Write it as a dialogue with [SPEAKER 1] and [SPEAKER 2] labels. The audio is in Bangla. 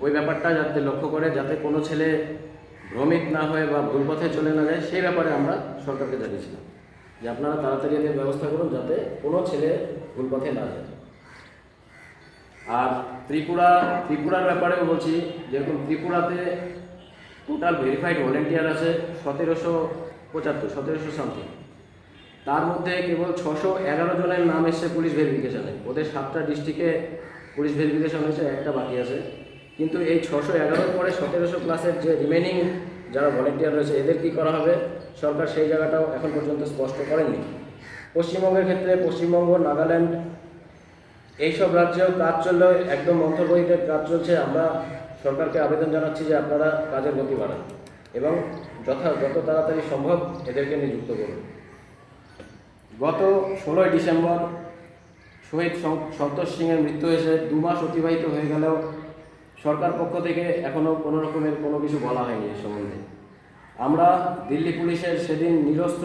[SPEAKER 1] ওই ব্যাপারটা যাতে লক্ষ্য করে, যাতে কোনো ছেলে ভ্রমিত না হয়ে বা ভুল পথে চলে না যায়, সেই ব্যাপারে আমরা সরকারকে জানিয়েছিলাম যে আপনারা তাড়াতাড়ি এদের ব্যবস্থা করুন যাতে কোনো ছেলে ভুল পথে না যায়। আর ত্রিপুরার ব্যাপারেও বলছি, যেরকম ত্রিপুরাতে টোটাল ভেরিফাইড ভলেন্টিয়ার আছে 1775 সামথিং। তার মধ্যে কেবল 611 জনের নাম এসছে পুলিশ ভেরিফিকেশানে। ওদের 7টা ডিস্ট্রিক্টে পুলিশ ভেরিফিকেশান হয়েছে, একটা বাকি আছে। কিন্তু এই 611 পরে 1700 ক্লাসের যে রিমেনিং যারা ভলেন্টিয়ার রয়েছে এদের কী করা হবে, সরকার সেই জায়গাটাও এখন পর্যন্ত স্পষ্ট করেননি। পশ্চিমবঙ্গের ক্ষেত্রে পশ্চিমবঙ্গ, নাগাল্যান্ড এইসব রাজ্যেও কাজ চললেও একদম অন্তর্বহিতে কাজ চলছে। আমরা সরকারকে আবেদন জানাচ্ছি যে আপনারা কাজের গতি বাড়ান এবং যত তাড়াতাড়ি সম্ভব এদেরকে নিযুক্ত করুন। গত 16 ডিসেম্বর শহীদ সন্তোষ সিংয়ের মৃত্যু হয়েছে। 2 মাস অতিবাহিত হয়ে গেলেও সরকার পক্ষ থেকে এখনও কোনো রকমের কোনো কিছু বলা হয়নি এ সম্বন্ধে। আমরা দিল্লি পুলিশের সেদিন নিরস্ত্র